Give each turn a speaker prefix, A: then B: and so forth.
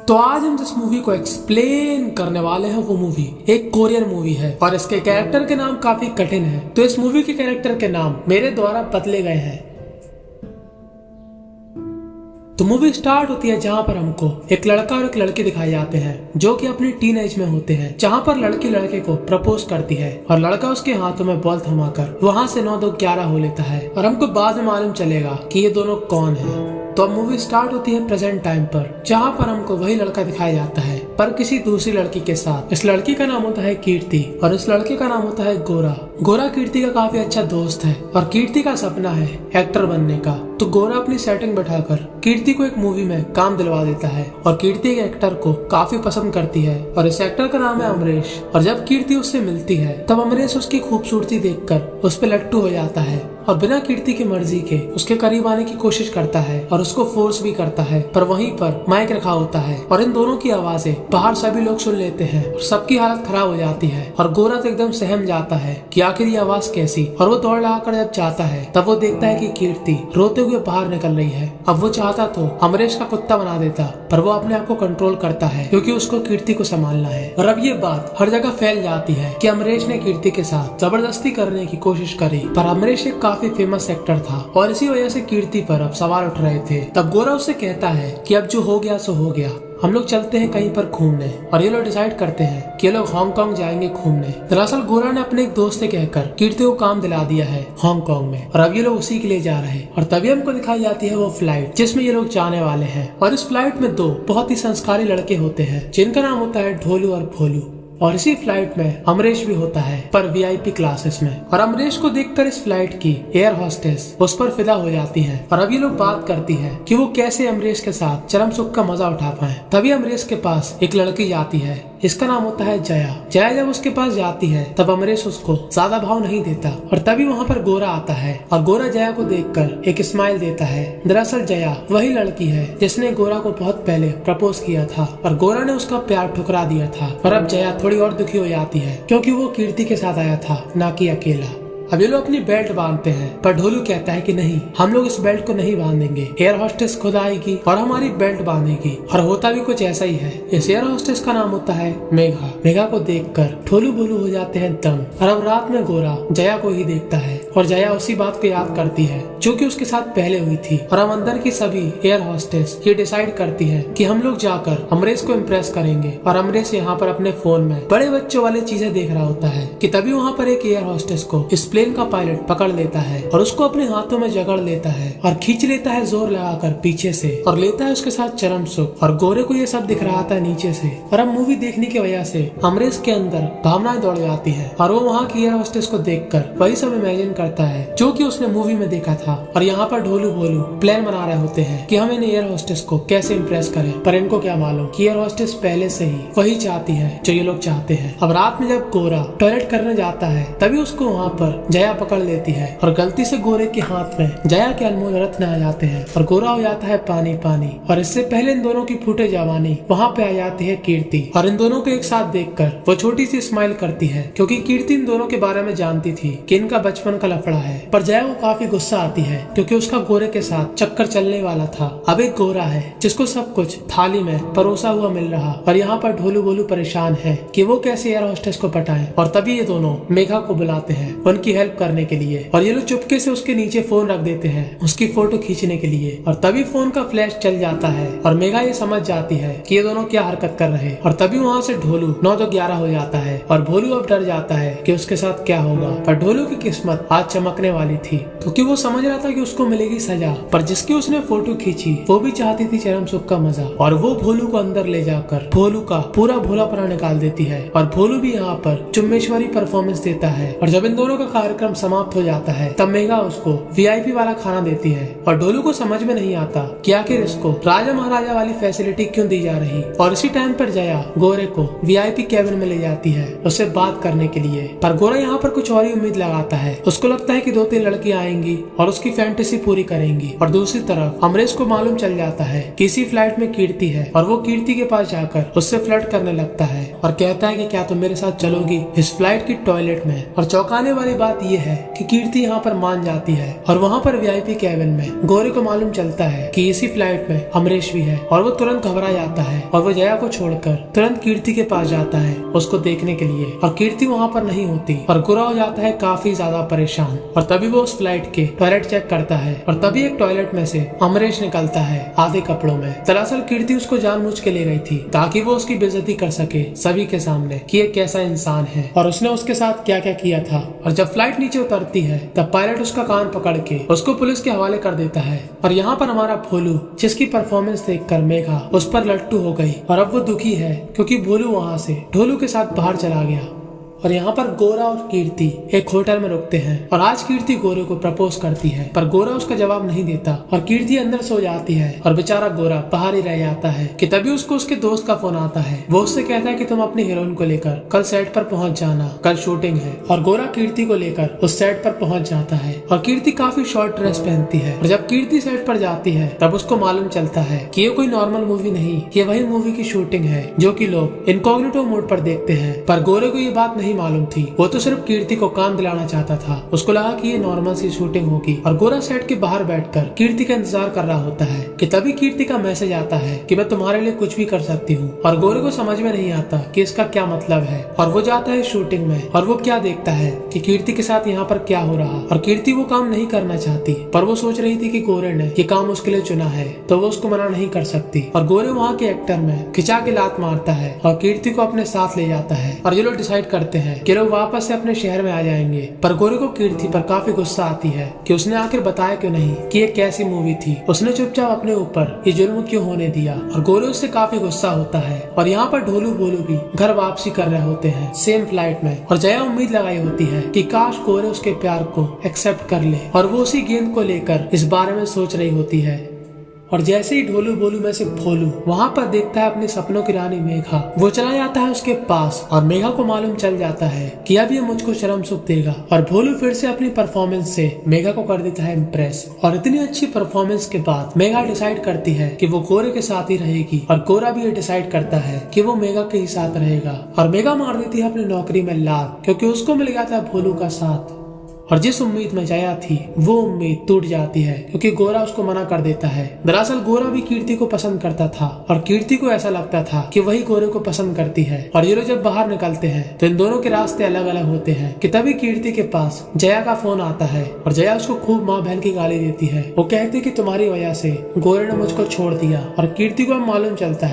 A: तो आज हम जिस मूवी को एक्सप्लेन करने वाले हैं वो मूवी एक कोरियन मूवी है और इसके कैरेक्टर के नाम काफी कठिन है। तो इस मूवी के कैरेक्टर के नाम मेरे द्वारा बदले गए हैं। तो मूवी स्टार्ट होती है जहाँ पर हमको एक लड़का और एक लड़की दिखाए जाते हैं जो कि अपनी टीन एज में होते हैं, जहाँ पर लड़की लड़के को प्रपोज करती है और लड़का उसके हाथों में बॉल थमाकर वहाँ से 9-2-11 हो लेता है और हमको बाद में मालूम चलेगा कि ये दोनों कौन है। तो अब मूवी स्टार्ट होती है प्रेजेंट टाइम पर, जहाँ पर हमको वही लड़का दिखाया जाता है पर किसी दूसरी लड़की के साथ। इस लड़की का नाम होता है कीर्ति और इस लड़के का नाम होता है गोरा। गोरा कीर्ति का काफी अच्छा दोस्त है और कीर्ति का सपना है एक्टर बनने का। तो गोरा अपनी सेटिंग बैठाकर कीर्ति को एक मूवी में काम दिलवा देता है और कीर्ति एक एक्टर को काफी पसंद करती है और इस एक्टर का नाम है अमरीश। और जब कीर्ति उससे मिलती है तब अमरीश उसकी खूबसूरती देखकर उस पे लट्टू हो जाता है और बिना कीर्ति की मर्जी के उसके करीब आने की कोशिश करता है और उसको फोर्स भी करता है। पर वहीं पर माइक रखा होता है और इन दोनों की आवाजें बाहर सभी लोग सुन लेते हैं और सबकी हालत खराब हो जाती है और गोरा तो एकदम सहम जाता है कि आखिर ये आवाज कैसी। और वो दौड़ लगाकर जब जाता है तब वो देखता है कि कीर्ति रोते हुए बाहर निकल रही है। अब वो चाहता तो अमरीश का कुत्ता बना देता पर वो अपने आप को कंट्रोल करता है क्योंकि उसको कीर्ति को संभालना है। और अब ये बात हर जगह फैल जाती है कि अमरीश ने कीर्ति के साथ जबरदस्ती करने की कोशिश करी पर अमरीश एक काफी फेमस एक्टर था और इसी वजह से कीर्ति पर अब सवाल उठ रहे थे। तब गोरा उससे कहता है कि अब जो हो गया सो हो गया, हम लोग चलते हैं कहीं पर घूमने। और ये लोग डिसाइड करते हैं कि ये लोग हांगकांग जाएंगे घूमने। दरअसल गोरा ने अपने एक दोस्त से कहकर कीर्ति को काम दिला दिया है हांगकांग में और अब ये लोग उसी के लिए जा रहे हैं। और तभी हमको दिखाई जाती है वो फ्लाइट जिसमें ये लोग जाने वाले हैं और इस फ्लाइट में दो बहुत ही संस्कारी लड़के होते हैं जिनका नाम होता है ढोलू और भोलू। और इसी फ्लाइट में अमरीश भी होता है पर वीआईपी क्लासेस में। और अमरीश को देखकर इस फ्लाइट की एयर होस्टेस उस पर फिदा हो जाती है और अब ये लोग बात करती है कि वो कैसे अमरीश के साथ चरम सुख का मजा उठा पाए। तभी अमरीश के पास एक लड़की जाती है, इसका नाम होता है जया। जया जब उसके पास जाती है तब अमरीश उसको ज्यादा भाव नहीं देता और तभी वहाँ पर गोरा आता है और गोरा जया को देखकर एक स्माइल देता है। दरअसल जया वही लड़की है जिसने गोरा को बहुत पहले प्रपोज किया था और गोरा ने उसका प्यार ठुकरा दिया था। और अब जया थोड़ी और दुखी हो जाती है क्योंकि वो कीर्ति के साथ आया था ना कि अकेला। अब ये लोग अपनी बेल्ट बांधते हैं पर ढोलू कहता है कि नहीं, हम लोग इस बेल्ट को नहीं बांधेंगे, एयर होस्टेस खुद आएगी और हमारी बेल्ट बांधेगी। और होता भी कुछ ऐसा ही है। इस एयर होस्टेस का नाम होता है मेघा। मेघा को देखकर ठोलू बोलू हो जाते हैं दम। और अब रात में गोरा जया को ही देखता है और जया उसी बात को याद करती है जो कि उसके साथ पहले हुई थी। और अब अंदर की सभी एयर होस्टेस ये डिसाइड करती है कि हम लोग जाकर अमरीश को इम्प्रेस करेंगे। और अमरीश यहाँ पर अपने फोन में बड़े बच्चों वाली चीजें देख रहा होता है कि तभी वहाँ पर एक एयर होस्टेस को इस प्लेन का पायलट पकड़ लेता है और उसको अपने हाथों में जकड़ लेता है और खींच लेता है जोर लगाकर पीछे से और लेता है उसके साथ चरम सुख। और गोरे को ये सब दिख रहा था नीचे से। और अब मूवी देखने की वजह से अमरीश के अंदर भावनाएं दौड़ जाती है और वो वहाँ की एयर होस्टेस को देखकर वही सब इमेजिन करता है जो कि उसने मूवी में देखा था। और यहाँ पर ढोलू भोलू प्लान बना रहे होते हैं कि हम इन एयर होस्टेस को कैसे इम्प्रेस करें, पर इनको क्या मालूम कि एयर होस्टेस पहले से ही वही चाहती है जो ये लोग चाहते हैं। अब रात में जब गोरा टॉयलेट करने जाता है तभी उसको वहाँ पर जया पकड़ लेती है और गलती से गोरे के हाथ में जया के अनमोल रत्न आ जाते हैं और गोरा हो जाता है पानी पानी। और इससे पहले इन दोनों की फूटे जवानी वहाँ पे आ जाती है कीर्ति और इन दोनों को एक साथ देखकर वो छोटी सी स्माइल करती है क्योंकि कीर्ति इन दोनों के बारे में जानती थी कि इनका बचपन का लफड़ा है। पर जया को काफी गुस्सा आती है क्योंकि उसका गोरे के साथ चक्कर चलने वाला था। अब एक गोरा है जिसको सब कुछ थाली में परोसा हुआ मिल रहा और यहाँ पर ढोलू बोलू परेशान है कि वो कैसे एयर होस्टेस को पटाएं। और तभी ये दोनों मेघा को बुलाते हैं उनकी हेल्प करने के लिए और ये लोग चुपके से उसके नीचे फोन रख देते हैं उसकी फोटो खींचने के लिए। और तभी फोन का फ्लैश चल जाता है और मेघा ये समझ जाती है कि ये दोनों क्या हरकत कर रहे हैं। और तभी वहाँ से ढोलू 9-2-11 हो जाता है और भोलू अब डर जाता है कि उसके साथ क्या होगा। पर ढोलू की किस्मत आज चमकने वाली थी क्योंकि वो समझ रहा था कि उसको मिलेगी सजा, पर जिसकी उसने फोटो खींची वो भी चाहती थी चरम सुख का मजा। और वो भोलू को अंदर ले जाकर भोलू का पूरा भोलापना निकाल देती है और भोलू भी यहाँ पर चुम्बेश्वरी परफॉर्मेंस देता है। और जब इन दोनों का कार्यक्रम समाप्त हो जाता है तब मेघा उसको वीआईपी वाला खाना देती है और ढोलू को समझ में नहीं आता कि आखिर इसको राजा महाराजा वाली फैसिलिटी क्यों दी जा रही। और इसी टाइम पर जया गोरे को वीआईपी कैबिन में ले जाती है उससे बात करने के लिए। पर गोरा यहाँ पर कुछ और ही उम्मीद लगाता है, उसको लगता है कि 2-3 लड़कियां आएंगी और उसकी फैंटेसी पूरी करेंगी। और दूसरी तरफ अमरीश को मालूम चल जाता है कि इसी फ्लाइट में कीर्ति है और वो कीर्ति के पास जाकर उससे फ्लर्ट करने लगता है और कहता है कि क्या तुम मेरे साथ चलोगी इस फ्लाइट की टॉयलेट में। और चौंकाने वाली बात यह है कि कीर्ति यहाँ पर मान जाती है और वहाँ पर वीआईपी केबिन में गोरे को मालूम चलता है कि इसी फ्लाइट में अमरीश भी है और वो तुरंत घबरा जाता है और वो जया को छोड़कर तुरंत कीर्ति के पास जाता है उसको देखने के लिए। और कीर्ति वहाँ पर नहीं होती और गोरा हो जाता है काफी ज्यादा परेशान। और तभी वो उस फ्लाइट के टॉयलेट चेक करता है और तभी एक टॉयलेट में से अमरीश निकलता है आधे कपड़ों में। दरअसल कीर्ति उसको जानबूझ के ले गई थी ताकि वो उसकी बेइज्जती कर सके सभी के सामने कि ये कैसा इंसान है और उसने उसके साथ क्या क्या किया था। और जब फ्लाइट नीचे उतरती है तब पायलट उसका कान पकड़ के उसको पुलिस के हवाले कर देता है। और यहाँ पर हमारा भोलू जिसकी परफॉर्मेंस देखकर मेघा उस पर लट्टू हो गई और अब वो दुखी है क्योंकि भोलू वहाँ से ढोलू के साथ बाहर चला गया। और यहाँ पर गोरा और कीर्ति एक होटल में रुकते हैं और आज कीर्ति गोरे को प्रपोज करती है पर गोरा उसका जवाब नहीं देता और कीर्ति अंदर सो जाती है और बेचारा गोरा बाहर ही रह जाता है कि तभी उसको उसके दोस्त का फोन आता है। वो उससे कहता है कि तुम अपनी हीरोइन को लेकर कल सेट पर पहुंच जाना, कल शूटिंग है। और गोरा कीर्ति को लेकर उस सेट पर पहुंच जाता है और कीर्ति काफी शॉर्ट ड्रेस पहनती है। और जब कीर्ति सेट पर जाती है तब उसको मालूम चलता है कि ये कोई नॉर्मल मूवी नहीं, ये वही मूवी की शूटिंग है जो कि लोग इनकॉग्निटो मोड पर देखते हैं। पर गोरे को ये बात नहीं मालूम थी, वो तो सिर्फ कीर्ति को काम दिलाना चाहता था। उसको लगा कि ये नॉर्मल सी शूटिंग होगी और गोरा सेट के बाहर बैठकर कीर्ति का इंतजार कर रहा होता है कि तभी कीर्ति का मैसेज आता है कि मैं तुम्हारे लिए कुछ भी कर सकती हूँ। और गोरे को समझ में नहीं आता कि इसका क्या मतलब है और वो जाता है शूटिंग में और वो क्या देखता है कि कीर्ति के साथ यहाँ पर क्या हो रहा। और कीर्ति वो काम नहीं करना चाहती पर वो सोच रही थी कि गोरे ने ये काम उसके लिए चुना है तो वो उसको मना नहीं कर सकती। और गोरे वहाँ के एक्टर में खिंचा के लात मारता है और कीर्ति को अपने साथ ले जाता है और ये लोग डिसाइड करते हैं कि लोग वापस से अपने शहर में आ जाएंगे। पर गोरे को कीर्ति पर काफी गुस्सा आती है कि उसने आखिर बताया क्यों नहीं कि ये कैसी मूवी थी, उसने चुपचाप अपने ऊपर ये जुल्म क्यों होने दिया। और गोरे उससे काफी गुस्सा होता है। और यहाँ पर ढोलू बोलू भी घर वापसी कर रहे होते हैं सेम फ्लाइट में और जया उम्मीद लगाई होती है कि काश गोरे उसके प्यार को एक्सेप्ट कर ले और वो उसी गेंद को लेकर इस बारे में सोच रही होती है। और जैसे ही ढोलू बोलू में से भोलू वहाँ पर देखता है अपने सपनों की रानी मेघा, वो चला जाता है उसके पास और मेघा को मालूम चल जाता है कि अब ये मुझको शर्म सुख देगा। और भोलू फिर से अपनी परफॉर्मेंस से मेघा को कर देता है इम्प्रेस। और इतनी अच्छी परफॉर्मेंस के बाद मेघा डिसाइड करती है कि वो गोरे के साथ ही रहेगी और गोरा भी ये डिसाइड करता है कि वो मेघा के ही साथ रहेगा। और मेघा मार देती है अपनी नौकरी में लात क्योंकि उसको मिल गया था भोलू का साथ। और जिस उम्मीद में जया थी वो उम्मीद टूट जाती है क्योंकि गोरा उसको मना कर देता है। दरअसल गोरा भी कीर्ति को पसंद करता था और कीर्ति को ऐसा लगता था कि वही गोरे को पसंद करती है। और ये लोग जब बाहर निकलते हैं तो इन दोनों के रास्ते अलग अलग होते हैं कि तभी कीर्ति के पास जया का फोन आता है और जया उसको खूब माँ बहन की गाली देती है। वो कहती है कि तुम्हारी वजह से गोरे ने मुझको छोड़ दिया। और कीर्ति को अब मालूम चलता है